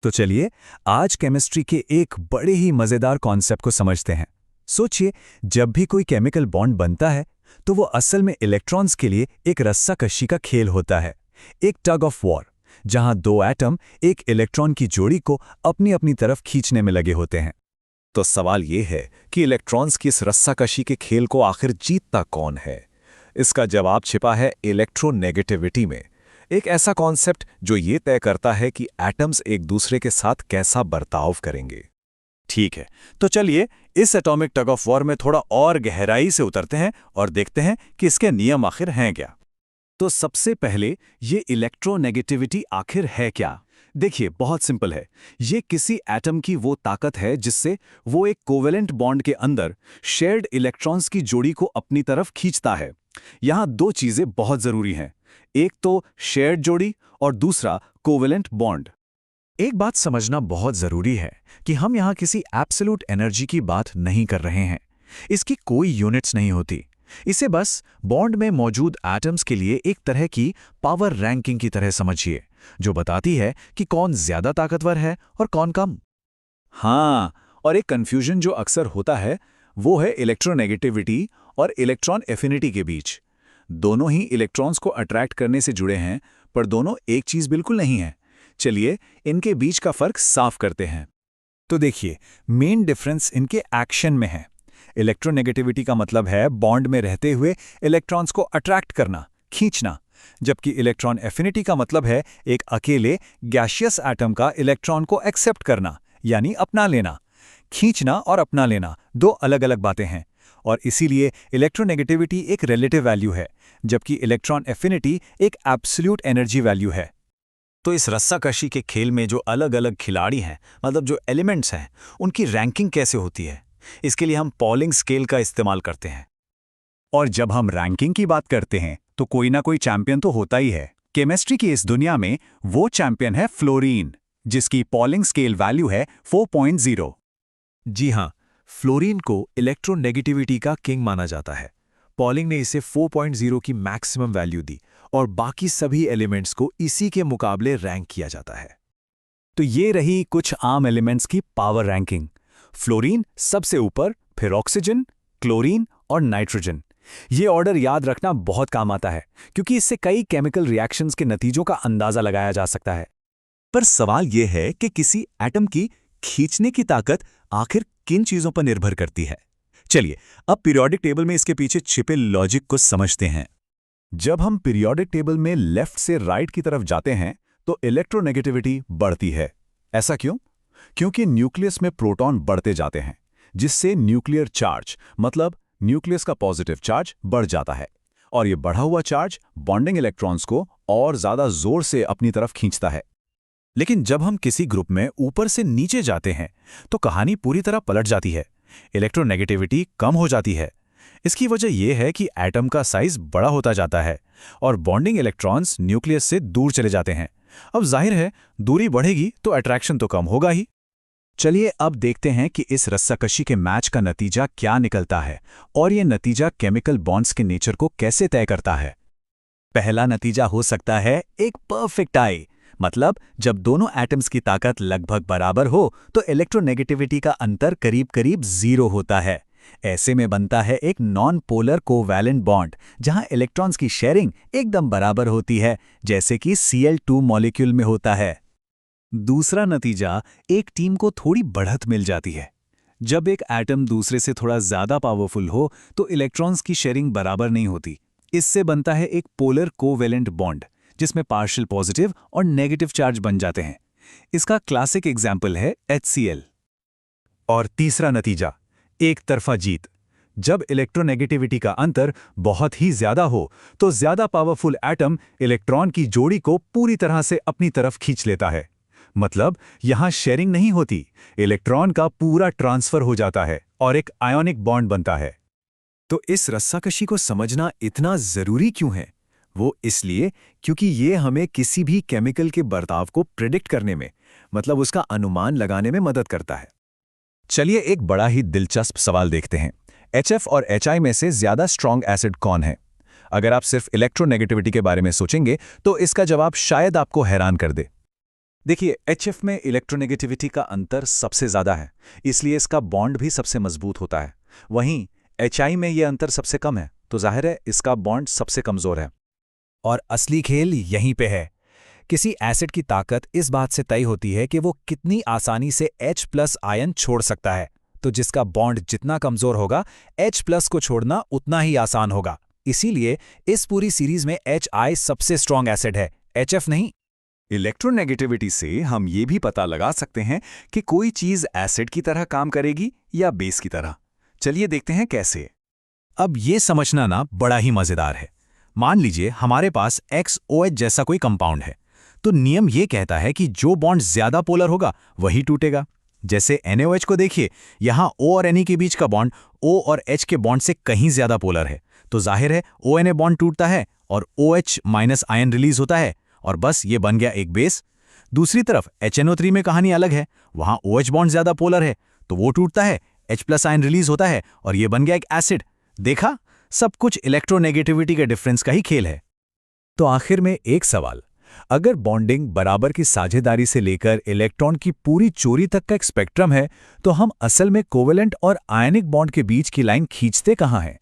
तो चलिए आज केमिस्ट्री के एक बड़े ही मजेदार कॉन्सेप्ट को समझते हैं। सोचिए, जब भी कोई केमिकल बॉन्ड बनता है तो वो असल में इलेक्ट्रॉन्स के लिए एक रस्साकशी का खेल होता है, एक टग ऑफ वॉर, जहां दो एटम एक इलेक्ट्रॉन की जोड़ी को अपनी अपनी तरफ खींचने में लगे होते हैं। तो सवाल ये है कि इलेक्ट्रॉन्स की इस रस्साकशी के खेल को आखिर जीतता कौन है? इसका जवाब छिपा है इलेक्ट्रोनेगेटिविटी में, एक ऐसा कॉन्सेप्ट जो ये तय करता है कि एटम्स एक दूसरे के साथ कैसा बर्ताव करेंगे। ठीक है, तो चलिए इस एटॉमिक टग ऑफ वॉर में थोड़ा और गहराई से उतरते हैं और देखते हैं कि इसके नियम आखिर हैं क्या। तो सबसे पहले ये इलेक्ट्रोनेगेटिविटी आखिर है क्या? देखिए, बहुत सिंपल है। ये किसी एटम की वो ताकत है जिससे वो एक कोवेलेंट बॉन्ड के अंदर शेयर्ड इलेक्ट्रॉन्स की जोड़ी को अपनी तरफ खींचता है। यहां दो चीजें बहुत जरूरी हैं, एक तो शेयर्ड जोड़ी और दूसरा कोवेलेंट बॉन्ड। एक बात समझना बहुत जरूरी है कि हम यहां किसी एब्सोल्यूट एनर्जी की बात नहीं कर रहे हैं। इसकी कोई यूनिट्स नहीं होती। इसे बस बॉन्ड में मौजूद एटम्स के लिए एक तरह की पावर रैंकिंग की तरह समझिए, जो बताती है कि कौन ज्यादा ताकतवर है और कौन कम। हाँ, और एक कंफ्यूजन जो अक्सर होता है वो है इलेक्ट्रोनेगेटिविटी और इलेक्ट्रॉन एफिनिटी के बीच। दोनों ही इलेक्ट्रॉन्स को अट्रैक्ट करने से जुड़े हैं, पर दोनों एक चीज बिल्कुल नहीं है। चलिए इनके बीच का फर्क साफ करते हैं। तो देखिए, मेन डिफरेंस इनके एक्शन में है। इलेक्ट्रोनेगेटिविटी का मतलब है बॉन्ड में रहते हुए इलेक्ट्रॉन्स को अट्रैक्ट करना, खींचना, जबकि इलेक्ट्रॉन एफिनिटी का मतलब है एक अकेले गैसियस एटम का इलेक्ट्रॉन को एक्सेप्ट करना, यानी अपना लेना। खींचना और अपना लेना दो अलग अलग बातें हैं, और इसीलिए इलेक्ट्रोनेगेटिविटी एक रिलेटिव वैल्यू है, जबकि इलेक्ट्रॉन एफिनिटी एक एब्सोल्यूट एनर्जी वैल्यू है। तो इस रस्साकशी के खेल में जो अलग अलग खिलाड़ी हैं, मतलब जो एलिमेंट्स हैं, उनकी रैंकिंग कैसे होती है? इसके लिए हम पॉलिंग स्केल का इस्तेमाल करते हैं। और जब हम रैंकिंग की बात करते हैं तो कोई ना कोई चैंपियन तो होता ही है। केमिस्ट्री की इस दुनिया में वो चैंपियन है फ्लोरीन, जिसकी पॉलिंग स्केल वैल्यू है 4.0। जी हाँ, फ्लोरीन को इलेक्ट्रोनेगेटिविटी का किंग माना जाता है। पॉलिंग ने इसे 4.0 की मैक्सिमम वैल्यू दी और बाकी सभी एलिमेंट्स को इसी के मुकाबले रैंक किया जाता है। तो ये रही कुछ आम एलिमेंट्स की पावर रैंकिंग। फ्लोरीन सबसे ऊपर, फिर ऑक्सीजन, क्लोरीन और नाइट्रोजन। ये ऑर्डर याद रखना बहुत काम आता है, क्योंकि इससे कई केमिकल रिएक्शंस के नतीजों का अंदाजा लगाया जा सकता है। पर सवाल यह है कि किसी एटम की खींचने की ताकत आखिर किन चीजों पर निर्भर करती है? चलिए अब पीरियोडिक टेबल में इसके पीछे छिपे लॉजिक को समझते हैं। जब हम पीरियोडिक टेबल में लेफ्ट से राइट की तरफ जाते हैं तो इलेक्ट्रोनेगेटिविटी बढ़ती है। ऐसा क्यों? क्योंकि न्यूक्लियस में प्रोटॉन बढ़ते जाते हैं, जिससे न्यूक्लियर चार्ज, मतलब न्यूक्लियस का पॉजिटिव चार्ज बढ़ जाता है, और ये बढ़ा हुआ चार्ज बॉन्डिंग इलेक्ट्रॉन्स को और ज्यादा जोर से अपनी तरफ खींचता है। लेकिन जब हम किसी ग्रुप में ऊपर से नीचे जाते हैं तो कहानी पूरी तरह पलट जाती है। इलेक्ट्रोनेगेटिविटी कम हो जाती है। इसकी वजह यह है कि एटम का साइज बड़ा होता जाता है और बॉन्डिंग इलेक्ट्रॉन्स न्यूक्लियस से दूर चले जाते हैं। अब जाहिर है, दूरी बढ़ेगी तो अट्रैक्शन तो कम होगा ही। चलिए अब देखते हैं कि इस रस्साकशी के मैच का नतीजा क्या निकलता है और यह नतीजा केमिकल बॉन्ड्स के नेचर को कैसे तय करता है। पहला नतीजा हो सकता है एक परफेक्ट टाई, मतलब जब दोनों एटम्स की ताकत लगभग बराबर हो तो इलेक्ट्रोनेगेटिविटी का अंतर करीब करीब 0 होता है। ऐसे में बनता है एक नॉन पोलर कोवैलेंट बॉन्ड, जहां इलेक्ट्रॉन्स की शेयरिंग एकदम बराबर होती है, जैसे कि Cl2 मॉलिक्यूल में होता है। दूसरा नतीजा, एक टीम को थोड़ी बढ़त मिल जाती है। जब एक एटम दूसरे से थोड़ा ज्यादा पावरफुल हो तो इलेक्ट्रॉन्स की शेयरिंग बराबर नहीं होती। इससे बनता है एक पोलर कोवैलेंट बॉन्ड, जिसमें पार्शियल पॉजिटिव और नेगेटिव चार्ज बन जाते हैं। इसका क्लासिक एग्जाम्पल है HCl। और तीसरा नतीजा, एक तरफा जीत। जब इलेक्ट्रोनेगेटिविटी का अंतर बहुत ही ज्यादा हो तो ज्यादा पावरफुल एटम इलेक्ट्रॉन की जोड़ी को पूरी तरह से अपनी तरफ खींच लेता है। मतलब यहां शेयरिंग नहीं होती, इलेक्ट्रॉन का पूरा ट्रांसफर हो जाता है और एक आयोनिक बॉन्ड बनता है। तो इस रस्साकशी को समझना इतना जरूरी क्यों है? वो इसलिए क्योंकि ये हमें किसी भी केमिकल के बर्ताव को प्रिडिक्ट करने में, मतलब उसका अनुमान लगाने में मदद करता है। चलिए एक बड़ा ही दिलचस्प सवाल देखते हैं। HF और HI में से ज्यादा स्ट्रॉन्ग एसिड कौन है? अगर आप सिर्फ इलेक्ट्रोनेगेटिविटी के बारे में सोचेंगे तो इसका जवाब शायद आपको हैरान कर दे। देखिए, HF में इलेक्ट्रोनेगेटिविटी का अंतर सबसे ज़्यादा है, इसलिए इसका बॉन्ड भी सबसे मजबूत होता है। वहीं HI में ये अंतर सबसे कम है, तो जाहिर है इसका बॉन्ड सबसे कमज़ोर है। और असली खेल यहीं पे है। किसी एसिड की ताकत इस बात से तय होती है कि वो कितनी आसानी से H+ आयन छोड़ सकता है। तो जिसका बॉन्ड जितना कमज़ोर होगा, H+ को छोड़ना उतना ही आसान होगा। इसीलिए इस पूरी सीरीज में HI सबसे स्ट्रॉन्ग एसिड है, HF नहीं। इलेक्ट्रोनेगेटिविटी से हम ये भी पता लगा सकते हैं कि कोई चीज़ एसिड की तरह काम करेगी या बेस की तरह। चलिए देखते हैं कैसे। अब ये समझना ना बड़ा ही मज़ेदार है। मान लीजिए हमारे पास XOH जैसा कोई कंपाउंड है, तो नियम ये कहता है कि जो बॉन्ड ज़्यादा पोलर होगा वही टूटेगा। जैसे NaOH को देखिए, यहाँ O और Ne के बीच का बॉन्ड O और H के बॉन्ड से कहीं ज़्यादा पोलर है, तो जाहिर है ONA बॉन्ड टूटता है और OH- आयन रिलीज होता है, और बस ये बन गया एक बेस। दूसरी तरफ HNO3 में कहानी अलग है। वहाँ OH बॉन्ड ज़्यादा पोलर है, तो वो टूटता है, H+ आयन रिलीज होता है, और ये बन गया एक एसिड। देखा, सब कुछ इलेक्ट्रोनेगेटिविटी के डिफरेंस का ही खेल है। तो आखिर में एक सवाल, अगर बॉन्डिंग बराबर की साझेदारी से लेकर इलेक्ट्रॉन की पूरी चोरी तक का एक स्पेक्ट्रम है, तो हम असल में कोवेलेंट और आयनिक बॉन्ड के बीच की लाइन खींचते कहाँ हैं?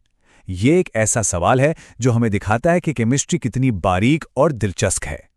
ये एक ऐसा सवाल है जो हमें दिखाता है कि केमिस्ट्री कितनी बारीक और दिलचस्प है।